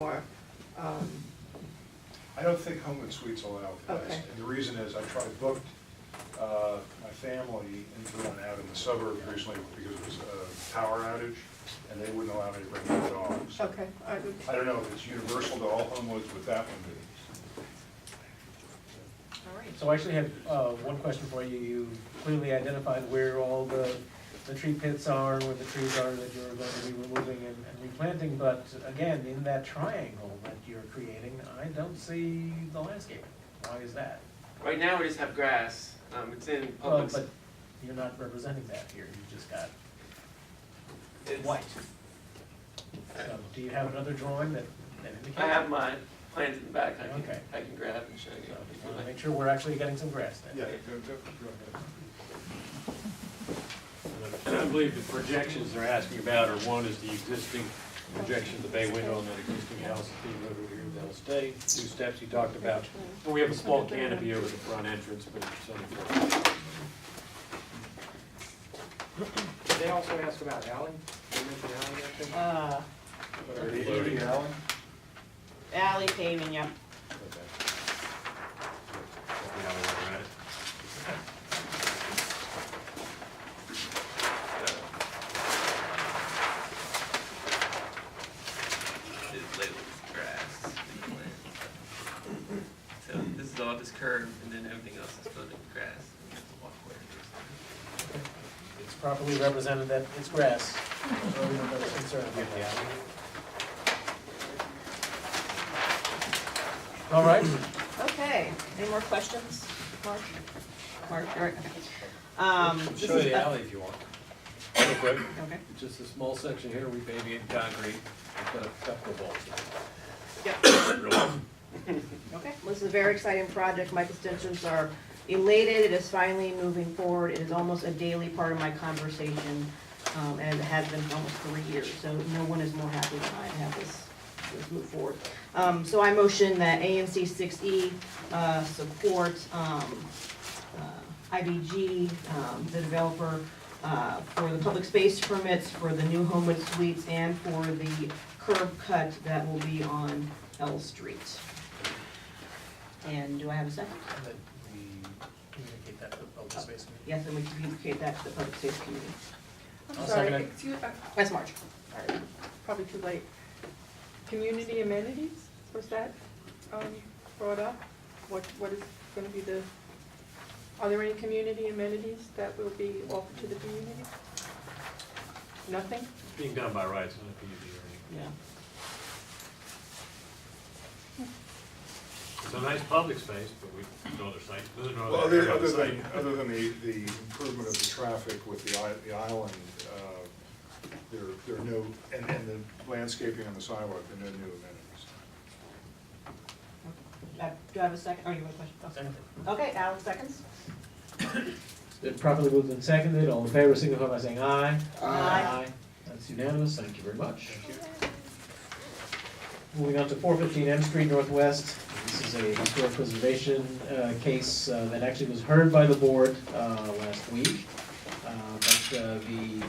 Or, I don't think Homewood Suites allow this. Okay. And the reason is I booked my family into one out in the suburbs recently because it was a power outage, and they wouldn't allow me to bring my dogs. okay, I don't know if it's universal to all Homewoods, but that one is. all right. So I actually have one question for you. You clearly identified where all the tree pits are, where the trees are that you're going to be removing and replanting, but again, in that triangle that you're creating, I don't see the landscaping. Why is that? Right now, we just have grass. It's in Well, public. but you're not representing that here. You just got It's- white. So do you have another drawing that indicates? I have my plans in the back. Okay. I can grab and show So you. just want to make sure we're actually getting some grass then. Yeah, go ahead. I believe the projections they're asking about are, one is the existing projection of the bay window on that existing house at the river here, they'll stay. 2 steps you talked about. And we have a small canopy over the front entrance, but it's on the They also asked about alley. You mentioned alley, I think. Loading alley? Alley paving, yep. It's labeled as grass. So this is all just curb, and then everything else is filled in grass. And there's a walkway. It's properly represented that it's grass. So everyone's concerned about that. All right. Okay, any more questions, Mark? Mark, all right, okay. This Show is you the a- alley if you want. Real quick, Okay, just a small section here, we paving in concrete, we've got a couple of balls. yep. Okay, well, this is a very exciting project. My constituents are elated. It is finally moving forward. It is almost a daily part of my conversation, and it has been for almost 3 years. So no one is more happy than I to have this move forward. So I motion that ANC 6E support IBG, the developer, for the public space permits for the new Homewood Suites and for the curb cut that will be on L Street. And do I have a second? And then we communicate that to the public space committee. Yes, and we communicate that to the public space committee. I'll Sorry, second it. excuse, That's March. probably too late. Community amenities, was that brought up? What is gonna be the, are there any community amenities that will be offered to the community? Nothing? Being done by rights, not a PUD or anything. Yeah. It's a nice public space, but we, no other sites, there's no Well, other area on other the than, site. other than the improvement of the traffic with the island, there are no, and the landscaping on the sidewalk, there are no new amenities. Do I have a second, or you have a question? I'll second it. Okay, Alex seconds. It's been properly moved and seconded. All in favor, signify by saying aye. Aye. That's unanimous. Thank you very much. Moving on to 415 M Street Northwest. This is a historic preservation case that actually was heard by the board last week. But the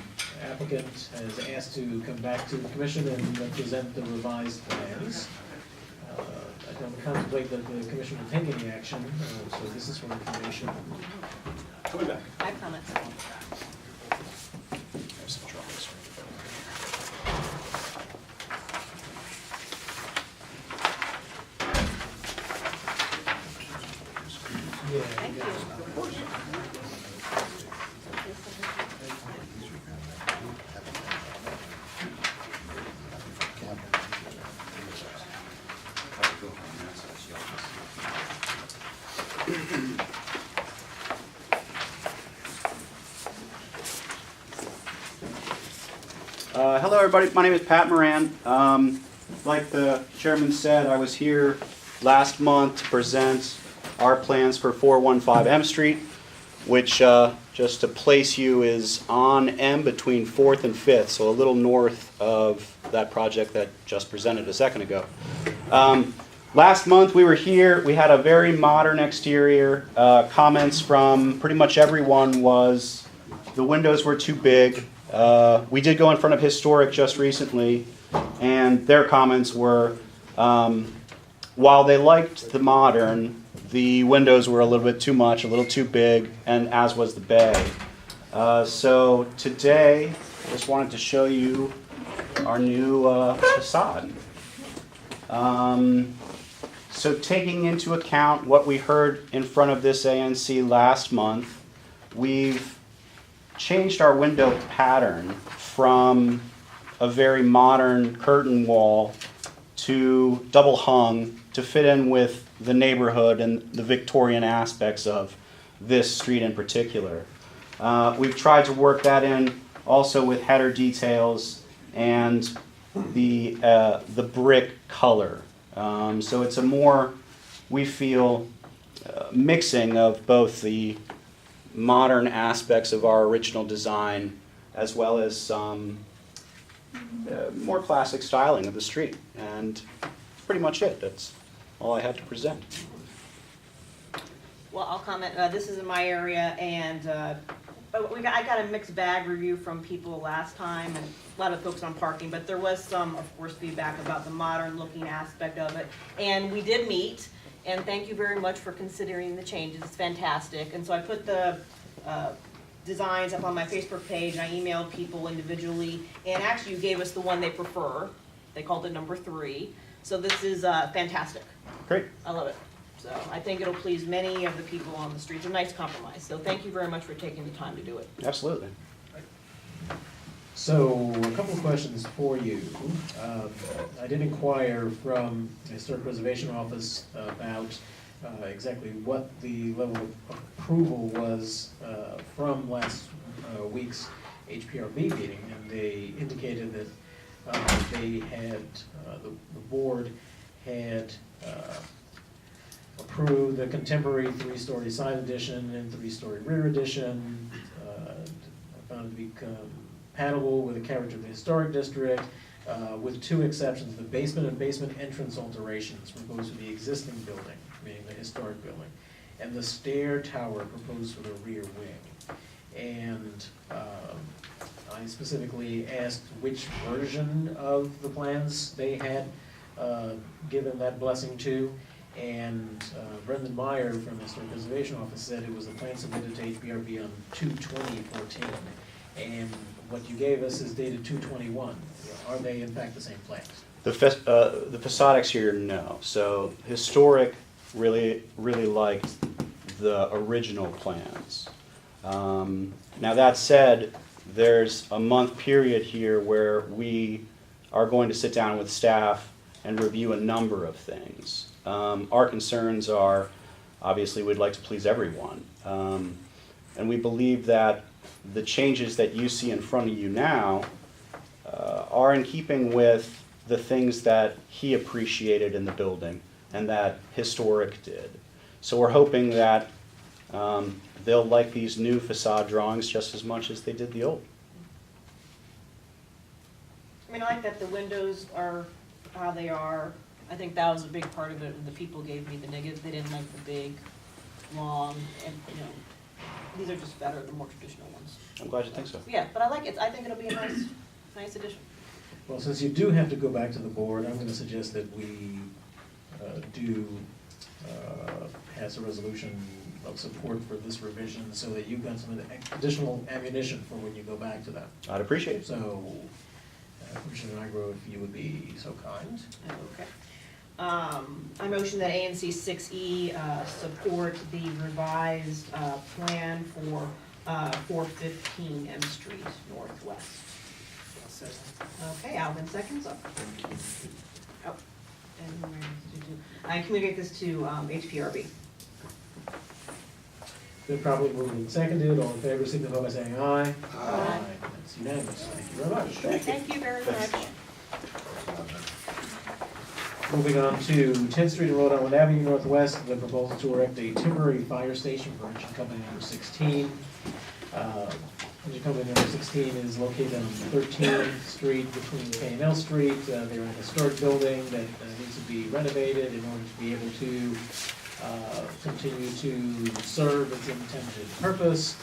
applicant has asked to come back to the commission and present the revised plans. I don't contemplate that the commission will take any action, so this is for information. Coming back. I have comments. Thank you. Hello, everybody. My name is Pat Moran. Like the chairman said, I was here last month to present our plans for 415 M Street, which, just to place you, is on M between 4th and 5th, so a little north of that project that just presented a second ago. Last month we were here. We had a very modern exterior. Comments from pretty much everyone was the windows were too big. We did go in front of Historic just recently, and their comments were While they liked the modern, the windows were a little bit too much, a little too big, and as was the bay. So today, I just wanted to show you our new facade. So taking into account what we heard in front of this ANC last month, we've changed our window pattern from a very modern curtain wall to double hung to fit in with the neighborhood and the Victorian aspects of this street in particular. We've tried to work that in also with header details and the brick color. So it's a more, we feel, mixing of both the modern aspects of our original design as well as some more classic styling of the street. And pretty much it. That's all I had to present. Well, I'll comment, this is in my area, and I got a mixed bag review from people last time, and a lot of folks on parking, but there was some, of course, feedback about the modern looking aspect of it. And we did meet, and thank you very much for considering the changes, it's fantastic. And so I put the designs up on my Facebook page, and I emailed people individually, and actually you gave us the one they prefer. They called it number 3. So this is fantastic. Great. I love it. So I think it'll please many of the people on the streets. A nice compromise. So thank you very much for taking the time to do it. Absolutely. So, a couple of questions for you. I did inquire from the Historic Preservation Office about exactly what the level of approval was from last week's HPRB meeting, and they indicated that they had, the board had approved the contemporary 3-story side addition and 3-story rear addition, found it to be compatible with the character of the historic district, with 2 exceptions: the basement and basement entrance alterations proposed for the existing building, meaning the historic building, and the stair tower proposed for the rear wing. And I specifically asked which version of the plans they had given that blessing to, and Brendan Meyer from the Historic Preservation Office said it was the plan submitted to HBRB on 2/20/14, and what you gave us is dated 2/21. Are they in fact the same plans? The facade exterior, no. So Historic really liked the original plans. Now that said, there's a month period here where we are going to sit down with staff and review a number of things. Our concerns are, obviously, we'd like to please everyone. And we believe that the changes that you see in front of you now are in keeping with the things that he appreciated in the building and that Historic did. So we're hoping that they'll like these new facade drawings just as much as they did the old. I mean, I like that the windows are how they are. I think that was a big part of it. The people gave me the negatives. They didn't like the big, long, and these are just better, the more traditional ones. I'm glad you think so. Yeah, but I like it. I think it'll be a nice addition. Well, since you do have to go back to the board, I'm going to suggest that we do pass a resolution of support for this revision so that you've got some additional ammunition for when you go back to them. I'd appreciate it. So, Commissioner Nigro, if you would be so kind. Okay. I motion that ANC 6E support the revised plan for 415 M Street Northwest. Okay, Alvin seconds. Oh, and where did you do? I communicate this to HPRB. Been properly moved and seconded. All in favor, signify by saying aye. Aye. That's unanimous. Thank you very much. Thank you very much. Moving on to 10th Street and Rhode Island Avenue Northwest, the proposal to erect a temporary fire station for Engine Company number 16. Engine Company number 16 is located on 13th Street between K and L Street. They're in a historic building that needs to be renovated in order to be able to continue to serve its intended purpose.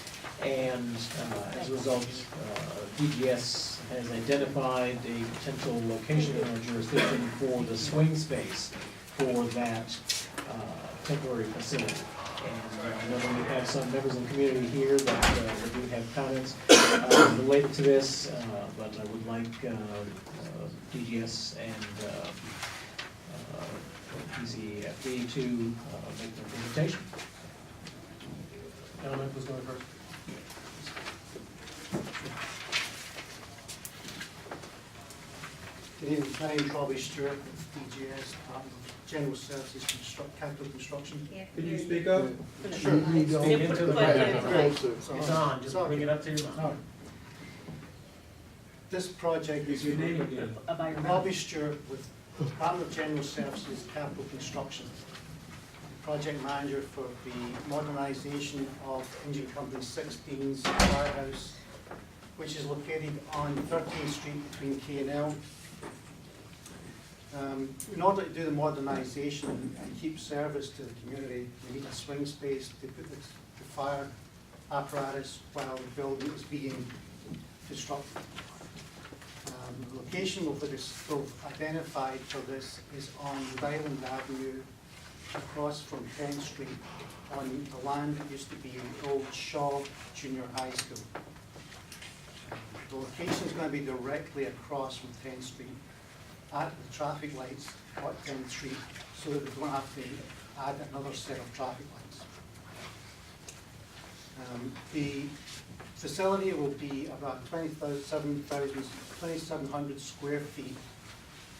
And as a result, DGS has identified a potential location in our jurisdiction for the swing space for that temporary facility. And I know that we have some members of the community here that do have comments related to this, but I would like DGS and PCFD to make their presentation. Gentleman, who's going first? Good evening, my name is Robbie Stewart with DGS, General Services Capital Construction. Could you speak up? Sure. Speak into the microphone. Sorry. It's on, just Sorry. bring it up to your mouth. This project is Your name again. Robbie Stewart with Department of General Services Capital Construction. Project manager for the modernisation of Engine Company 16's firehouse, which is located on 13th Street between K&L. In order to do the modernisation and keep service to the community, we need a swing space to put the fire apparatus while the building is being constructed. The location of we've identified for this is on Rhode Island Avenue, across from 10th Street, on the land that used to be the old Shaw Junior High School. The location is going to be directly across from 10th Street at the traffic lights at 10th Street, so that we don't have to add another set of traffic lights. The facility will be about 2,700 square feet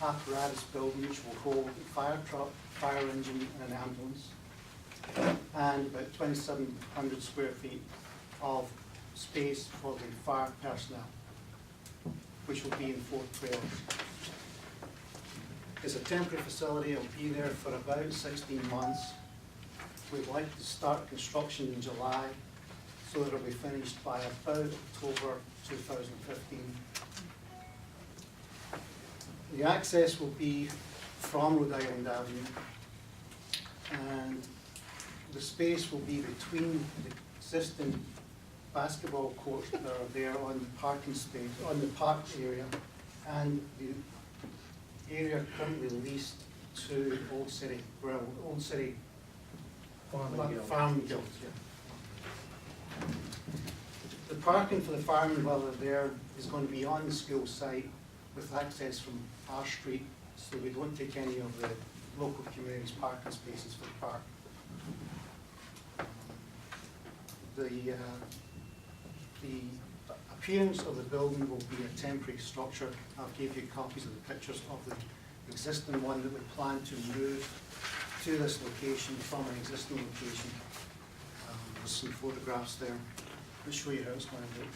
apparatus building, which will hold a fire truck, fire engine, and an ambulance, and about 2,700 square feet of space for the fire personnel, which will be in 4 trailers. It's a temporary facility. It'll be there for about 16 months. We'd like to start construction in July, so that it'll be finished by about October 2015. The access will be from Rhode Island Avenue, and the space will be between the existing basketball courts that are there on the parking space, on the park area, and the area currently leased to Old City Grill, Old City Farm Guild. Yeah. The parking for the firemen while they're there is going to be on the school site with access from our street, so we don't take any of the local community's parking spaces for the park. The appearance of the building will be a temporary structure. I'll give you copies of the pictures of the existing one that we plan to move to this location from an existing location. There's some photographs there. I'll show you how it's going to look.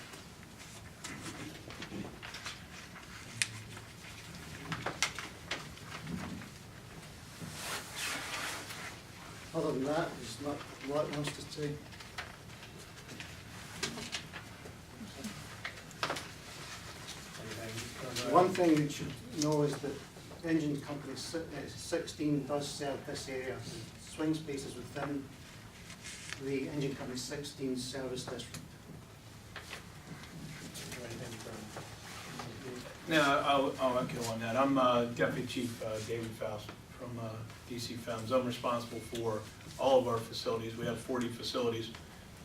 Other than that, there's not a lot else to say. One thing you should know is that Engine Company 16 does serve this area. The swing spaces within the Engine Company 16 service district. No, I'll echo on that. I'm Deputy Chief David Faust from DC FEMS. I'm responsible for all of our facilities. We have 40 facilities.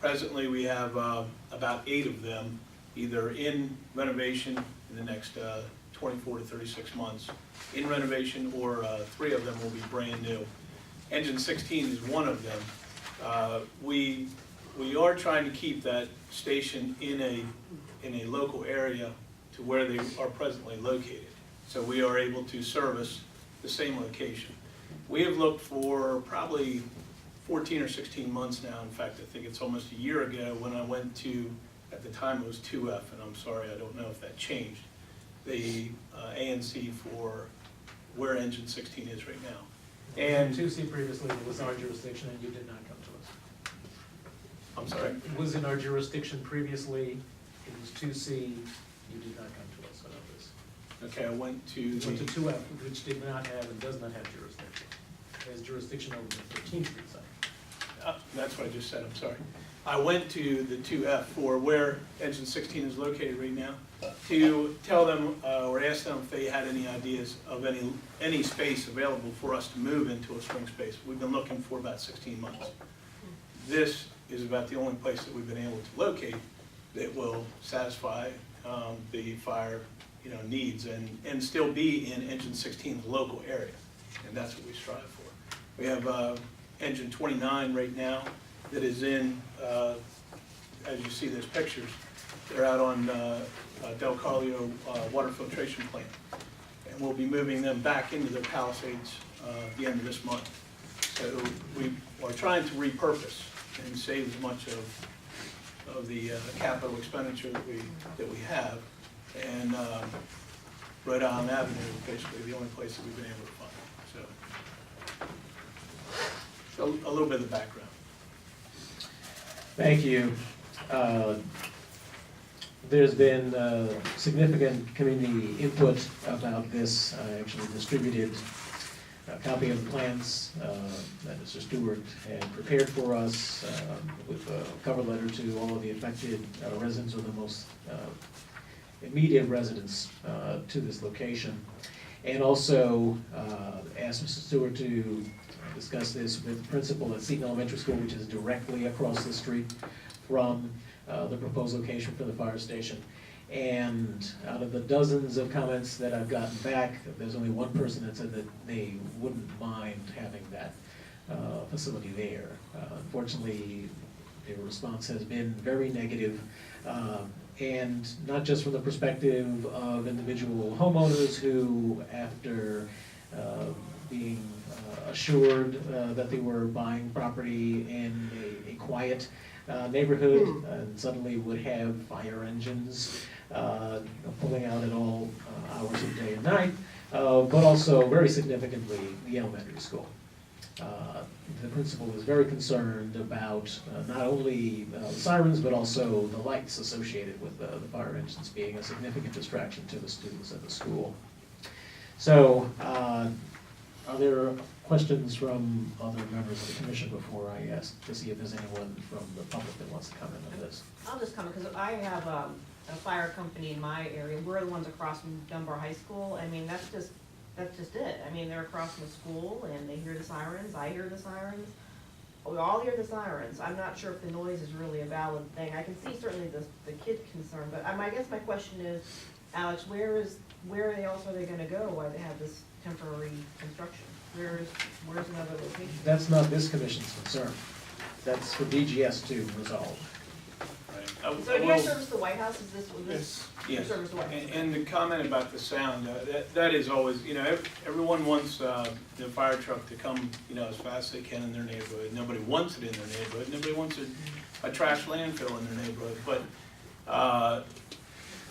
Presently, we have about 8 of them either in renovation in the next 24 to 36 months, in renovation, or 3 of them will be brand new. Engine 16 is one of them. We are trying to keep that station in a local area to where they are presently located, so we are able to service the same location. We have looked for probably 14 or 16 months now. In fact, I think it's almost a year ago when I went to, at the time it was 2F, and I'm sorry, I don't know if that changed, the ANC for where Engine 16 is right now. And 2C previously was our jurisdiction, and you did not come to us. I'm sorry? It was in our jurisdiction previously, it was 2C, you did not come to us on this. Okay, I went to You went to the, 2F, which did not have and does not have jurisdiction. It has jurisdiction over the 13th Street site. that's what I just said, I'm sorry. I went to the 2F for where engine 16 is located right now to tell them or ask them if they had any ideas of any space available for us to move into a swing space. We've been looking for about 16 months. This is about the only place that we've been able to locate that will satisfy the fire needs and still be in engine 16's local area. And that's what we strive for. We have engine 29 right now that is in, as you see those pictures, they're out on Del Carlio water filtration plant. And we'll be moving them back into their Palisades at the end of this month. So we are trying to repurpose and save as much of the capital expenditure that we have. And Rhode Island Avenue is basically the only place that we've been able to find. So a little bit of the background. Thank you. There's been significant community input about this. I actually distributed a copy of the plans that Mr. Stewart had prepared for us with a cover letter to all of the affected residents or the most immediate residents to this location. And also asked Mr. Stewart to discuss this with the principal at Seton Elementary School, which is directly across the street from the proposed location for the fire station. And out of the dozens of comments that I've gotten back, there's only one person that said that they wouldn't mind having that facility there. Unfortunately, their response has been very negative. And not just from the perspective of individual homeowners who, after being assured that they were buying property in a quiet neighborhood and suddenly would have fire engines pulling out at all hours of day and night, but also very significantly the elementary school. The principal is very concerned about not only the sirens, but also the lights associated with the fire engines being a significant distraction to the students at the school. So, are there questions from other members of the commission before I ask to see if there's anyone from the public that wants to comment on this? I'll just comment, because I have a fire company in my area. We're the ones across from Dunbar High School. I mean, that's just it. I mean, they're across from the school and they hear the sirens. I hear the sirens. We all hear the sirens. I'm not sure if the noise is really a valid thing. I can see certainly the kid concern, but I guess my question is, Alex, where else are they gonna go while they have this temporary construction? Where's another location? That's not this commission's concern. That's for DGS to resolve. So do you guys service the White House? Is this Yes. service the White House? And the comment about the sound, that is always, everyone wants the fire truck to come, as fast as they can in their neighborhood. Nobody wants it in their neighborhood. Nobody wants a trash landfill in their neighborhood. But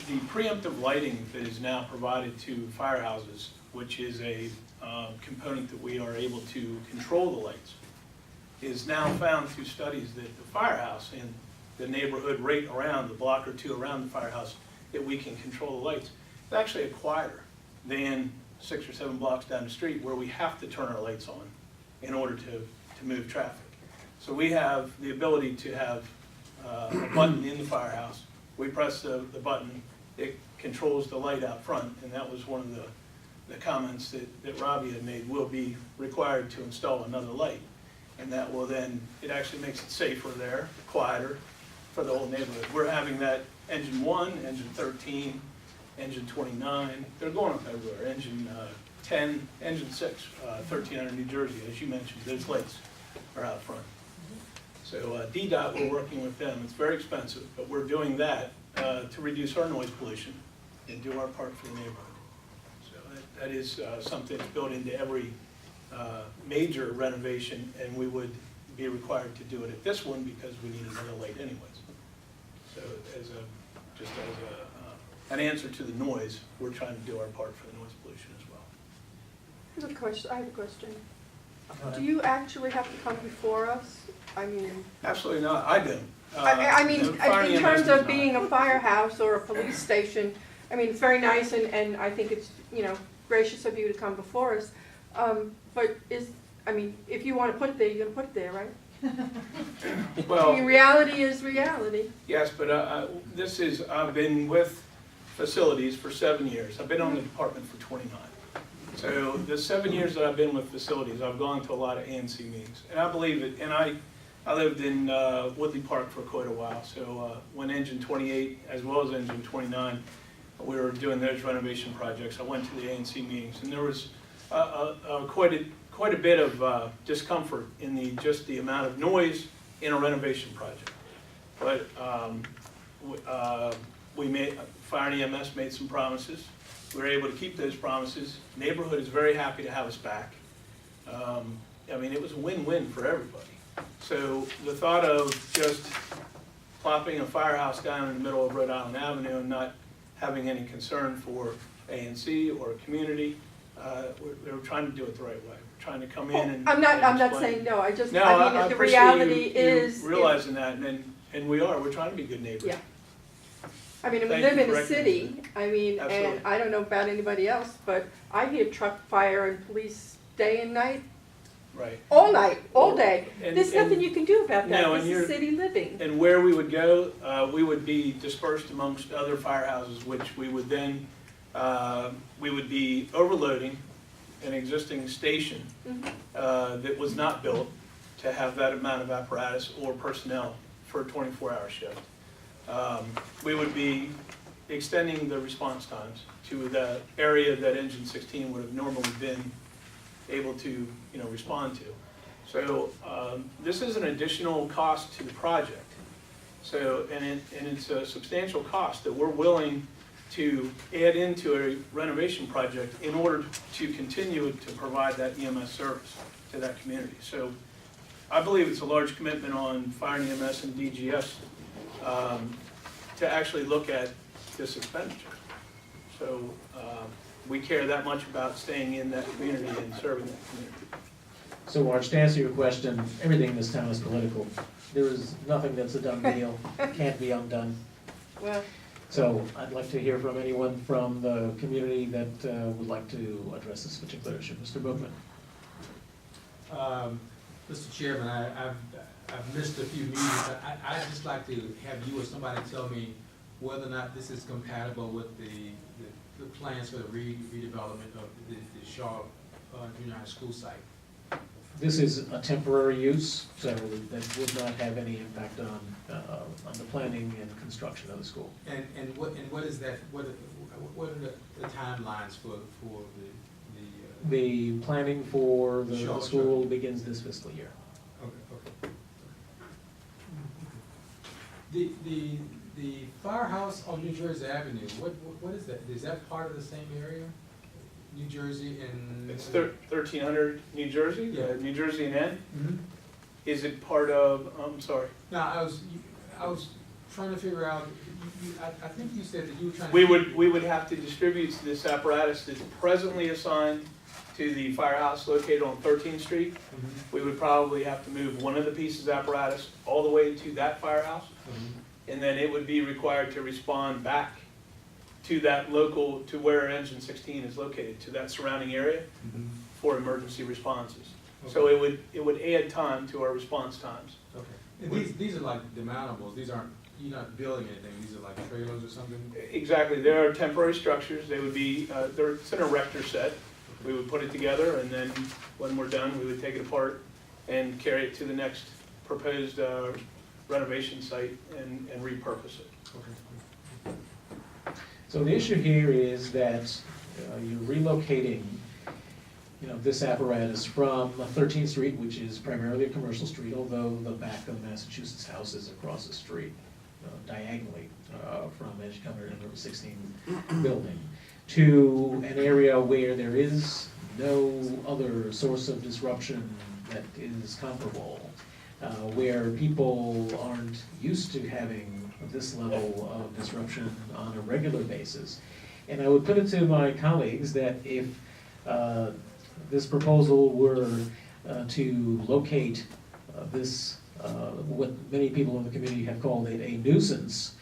the preemptive lighting that is now provided to firehouses, which is a component that we are able to control the lights, is now found through studies that the firehouse and the neighborhood right around, the block or two around the firehouse, that we can control the lights. It's actually quieter than 6 or 7 blocks down the street where we have to turn our lights on in order to move traffic. So we have the ability to have a button in the firehouse. We press the button, it controls the light out front, and that was one of the comments that Robbie had made. We'll be required to install another light, and that will then, it actually makes it safer there, quieter for the whole neighborhood. We're having that engine 1, engine 13, engine 29, they're going up everywhere, engine 10, engine 6, 1300 New Jersey, as you mentioned, those lights are out front. So DDOT, we're working with them. It's very expensive, but we're doing that to reduce our noise pollution and do our part for the neighborhood. So that is something that's built into every major renovation, and we would be required to do it at this one because we need another light anyways. So just as an answer to the noise, we're trying to do our part for the noise pollution as well. I have a question. Do you actually have to come before us? I mean, Absolutely not. I don't. I mean, Fire in EMS terms does of not. being a firehouse or a police station, I mean, it's very nice and I think it's, gracious of you to come before us. But if you want to put it there, you're going to put it there, right? I Well, mean, reality is reality. yes, but I've been with facilities for 7 years. I've been on the department for 29. So the 7 years that I've been with facilities, I've gone to a lot of ANC meetings. And I believe it, and I lived in Woodley Park for quite a while. So when Engine 28, as well as Engine 29, we were doing those renovation projects, I went to the ANC meetings. And there was quite a bit of discomfort in just the amount of noise in a renovation project. But Fire and EMS made some promises. We were able to keep those promises. Neighborhood is very happy to have us back. I mean, it was a win-win for everybody. So the thought of just plopping a firehouse down in the middle of Rhode Island Avenue and not having any concern for ANC or a community, we were trying to do it the right way. We're trying to come in and I'm not explain. saying no, I No, mean, I the appreciate reality you is. realizing that, and we're trying to be good neighbors. Yeah. I mean, we Thank live you in for a city, I mean, Absolutely. and I don't know about anybody else, but I hear truck, fire, and police day and night, Right. all night, all day. And- There's nothing you can do about that, No, and this you're- is city living. And where we would go, we would be dispersed amongst other firehouses, which we would then, we would be overloading an existing station that was not built to have that amount of apparatus or personnel for a 24-hour shift. We would be extending the response times to the area that Engine 16 would have normally been able to, respond to. So this is an additional cost to the project. So, and it's a substantial cost that we're willing to add into a renovation project in order to continue to provide that EMS service to that community. So I believe it's a large commitment on Fire and EMS and DGS to actually look at this expenditure. So we care that much about staying in that community and serving that community. So Arch, to answer your question, everything in this town is political. There is nothing that's a done deal, can't be undone. Well, So I'd like to hear from anyone from the community that would like to address this particular issue. Mr. Bookman. Mr. Chairman, I've missed a few meetings. I'd just like to have you or somebody tell me whether or not this is compatible with the plans for the redevelopment of the Shaw Junior High School site. This is a temporary use, so that would not have any impact on the planning and construction of the school. And what is that, what are the timelines for the The planning for the Sure, school begins this fiscal year. okay. The firehouse on New Jersey Avenue, what is that? Is that part of the same area? New Jersey and? It's 1300 New Jersey, Yeah. New Jersey and N. Mhm. Is it part of, I'm sorry, No, I was trying to figure out, I think you said that you were trying to. we would have to distribute this apparatus that's presently assigned to the firehouse located on 13th Street. Mhm. We would probably have to move one of the pieces of apparatus all the way to that firehouse, Mhm. and then it would be required to respond back to that local, to where Engine 16 is located, to that surrounding area Mhm. for emergency responses. So it would add time to our response times. Okay. And these are like demountables, you're not building anything, these are like trailers or something? Exactly, there are temporary structures, they would be, it's an erector set. We would put it together, and then when we're done, we would take it apart and carry it to the next proposed renovation site and repurpose it. Okay. So the issue here is that you're relocating, this apparatus from 13th Street, which is primarily a commercial street, although the back of Massachusetts House is across the street, diagonally from as you come into the 16 building, to an area where there is no other source of disruption that is comparable, where people aren't used to having this level of disruption on a regular basis. And I would put it to my colleagues that if this proposal were to locate this, what many people in the community have called it a nuisance,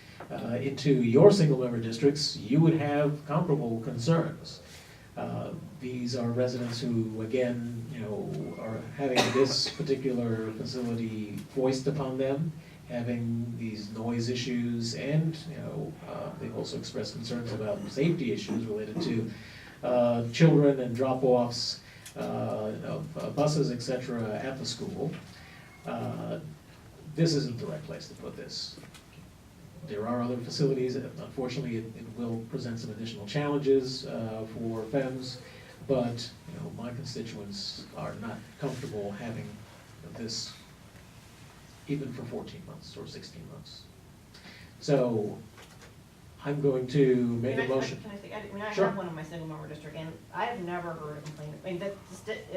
into your single-member districts, you would have comparable concerns. These are residents who, again, are are having this particular facility foist upon them, having these noise issues, and, they've also expressed concerns about safety issues related to children and drop-offs of buses, et cetera, at the school. This isn't the right place to put this. There are other facilities, unfortunately, it will present some additional challenges for FEMS, but, my constituents are not comfortable having this even for 14 months or 16 months. So, I'm going to make a motion. Can I say, I Sure. have one in my single member district, and I have never heard a complaint,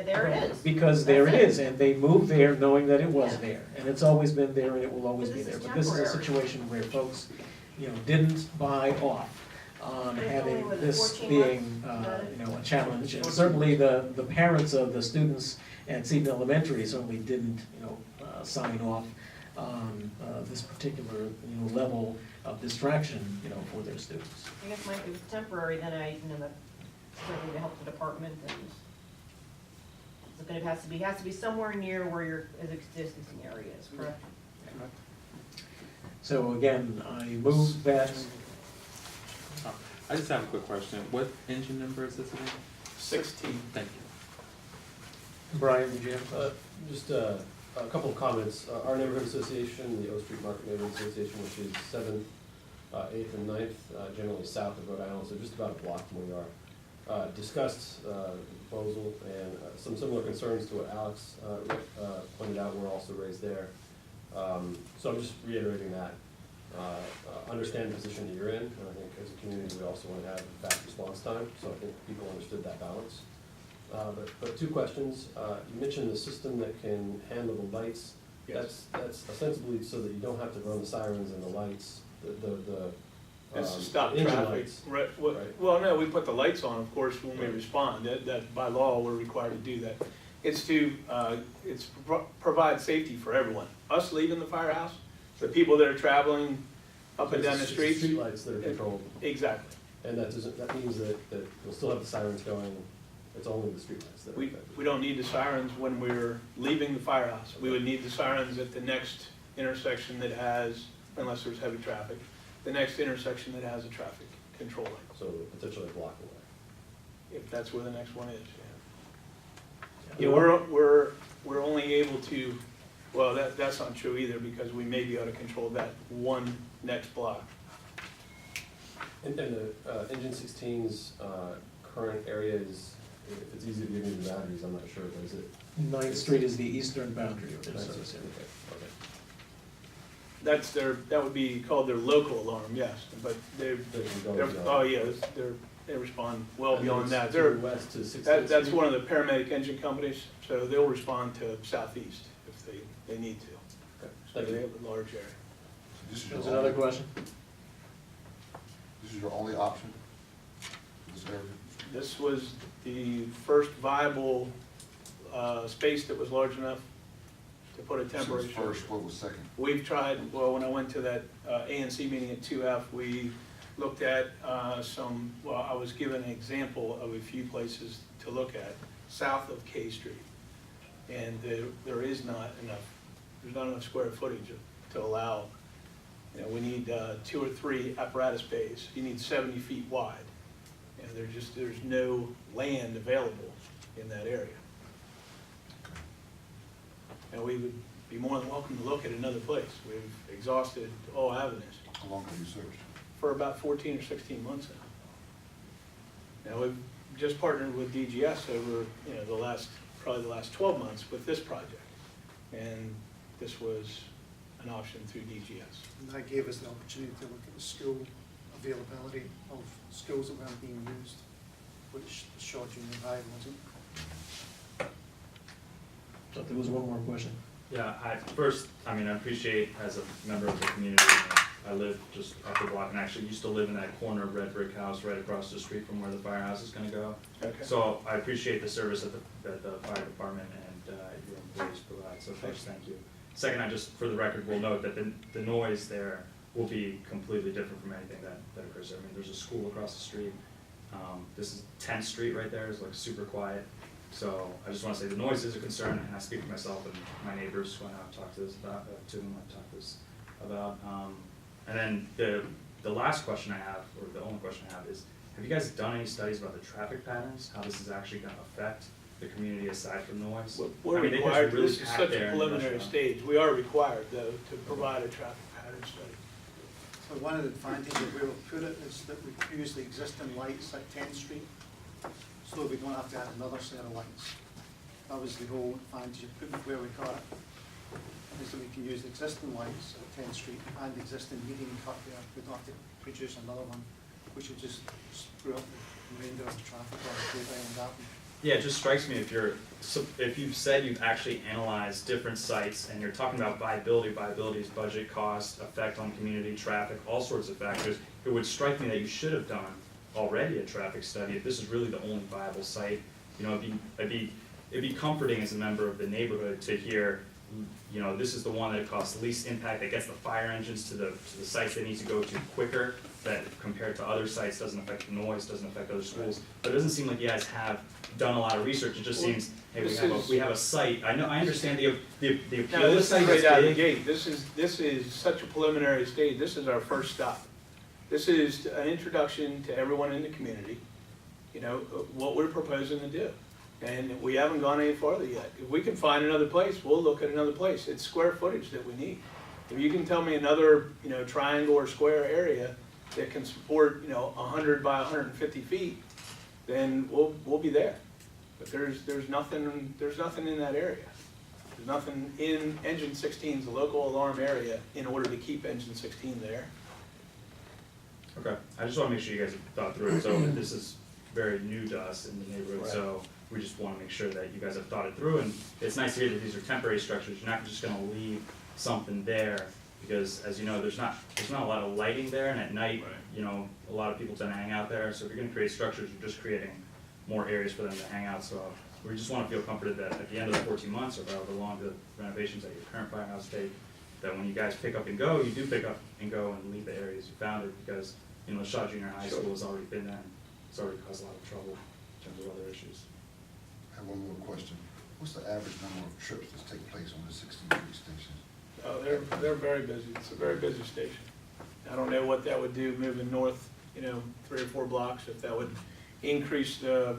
there it is. Because there it That's is, and they moved there knowing that it was Yeah. there, and it's always been there and it will always But be this there. is But this is a temporary. situation where folks, didn't buy off on But it's having only, this 14 being, months? a challenge. And certainly the parents of the students at Seton Elementary certainly didn't, sign off on this particular, level of distraction, for their students. I guess if it's temporary, then that's certainly to help the department, and it's gonna, has to be somewhere near where your existing area is, correct? So again, I move that, I just have a quick question. What engine number is this again? 16. Thank you. Brian, did you have? Just a couple of comments. Our neighborhood association, the O Street Market Neighborhood Association, which is 7th, 8th, and 9th, generally south of Rhode Island, so just about a block from where we are, discussed the proposal, and some similar concerns to what Alex pointed out were also raised there. So I'm just reiterating that. Understand the position that you're in, and I think as a community, we also want to have fast response time, so I think people understood that balance. But two questions. You mentioned the system that can handle the lights. Yes. That's ostensibly so that you don't have to run the sirens and the lights, It's to stop engine traffic. lights. Right, Right. well, no, we put the lights on, of course, when we respond, that by law, we're required to do that. It's to, provide safety for everyone. Us leaving the firehouse, the people that are traveling up and down the streets. Streetlights that are controlled, Exactly. and that means that you'll still have the sirens going, it's only the streetlights that are We affected. don't need the sirens when we're leaving the firehouse. We would need the sirens at the next intersection that has, unless there's heavy traffic, the next intersection that has a traffic control light, So potentially block away. if that's where the next one is, yeah. Yeah, we're only able to, well, that's not true either, because we may be able to control that one next block. And the Engine 16's current area is, if it's easy to give me the boundaries, I'm not sure, but is it? 9th Street is the eastern boundary of their That's service it, area. okay. That's that would be called their local alarm, yes, but They can go they're, beyond. oh, yeah, they respond well And beyond it's that. to They're, the west to 16th that's Street? one of the paramedic engine companies, so they'll respond to southeast if they need to. Okay, So thank they you. have a large area. This is There's your another only, question? this is your only option? This area? This was the first viable space that was large enough to put a temporary Since shelter. first, what was second? We've tried, well, when I went to that ANC meeting at 2F, we looked at I was given an example of a few places to look at, south of K Street. And there is not enough, there's not enough square footage to allow, we need 2 or 3 apparatus bays. You need 70 feet wide. And there's no land available in that area. And we would be more than welcome to look at another place. We've exhausted all avenues How long have you searched? for about 14 or 16 months now. Now, we've just partnered with DGS over, probably the last 12 months with this project. And this was an option through DGS. And that gave us the opportunity to look at the school availability of schools that weren't being used, which the short junior high wasn't. Thought there was one more question. Yeah, I appreciate as a member of the community, I live just up the block and actually used to live in that corner of red brick house right across the street from where the firehouse is gonna go. Okay. So I appreciate the service that the fire department and your employees provide, so first, thank you. Second, I just, for the record, will note that the noise there will be completely different from anything that occurs there. I mean, there's a school across the street. This is 10th Street right there, it's like super quiet. So I just wanna say the noise is a concern, and I speak for myself and my neighbors when I've talked to this about, to whom I've talked this about. And then the last question I have, or the only question I have is, have you guys done any studies about the traffic patterns, how this is actually gonna affect the community aside from noise? We're I mean, they guys required, really this is packed such there a in preliminary Rush Hour. stage, we are required, though, to provide a traffic pattern study. So one of the advantages of where we've put it is that we use the existing lights at 10th Street, so we don't have to add another set of lights. That was the whole advantage of putting it where we got it, is that we can use the existing lights at 10th Street and the existing median cut there. We don't have to produce another one, which would just screw up the remainder of the traffic on Great Island Avenue. Yeah, it just strikes me if if you've said you've actually analyzed different sites and you're talking about viability is budget, cost, effect on community, traffic, all sorts of factors, it would strike me that you should have done already a traffic study if this is really the only viable site. You know, it'd be comforting as a member of the neighborhood to hear, you know, this is the one that costs least impact, that gets the fire engines to the sites they need to go to quicker, that compared to other sites doesn't affect the noise, doesn't affect other schools. But it doesn't seem like you guys have done a lot of research, it just seems, hey, we have a site, I understand the appeal. No, this site is right is out of the big. gate, this is such a preliminary stage, this is our first stop. This is an introduction to everyone in the community, you know, what we're proposing to do. And we haven't gone any farther yet. If we can find another place, we'll look at another place. It's square footage that we need. If you can tell me another, you know, triangle or square area that can support, you know, 100 by 150 feet, then we'll be there. But there's nothing in that area. There's nothing in Engine 16's the local alarm area in order to keep Engine 16 there. Okay, I just wanna make sure you guys have thought through it, so this is very new to us in the neighborhood, so we just wanna make sure that you guys have thought it through, and it's nice to hear that these are temporary structures, you're not just gonna leave something there, because as you know, there's not a lot of lighting there, and at night, you know, a lot of people tend to hang out there, so if you're gonna create structures, you're just creating more areas for them to hang out, so we just wanna feel comforted that at the end of the 14 months, or however long the renovations at your current firehouse take, that when you guys pick up and go, you do pick up and go and leave the areas you founded, because, you know, Shaw Junior High School has already been there, and it's already caused a lot of trouble in terms of other issues. I have one more question. What's the average number of trips that take place on the 16th Street station? Oh, they're very busy. It's a very busy station. I don't know what that would do moving north, you know, 3 or 4 blocks, if that would increase the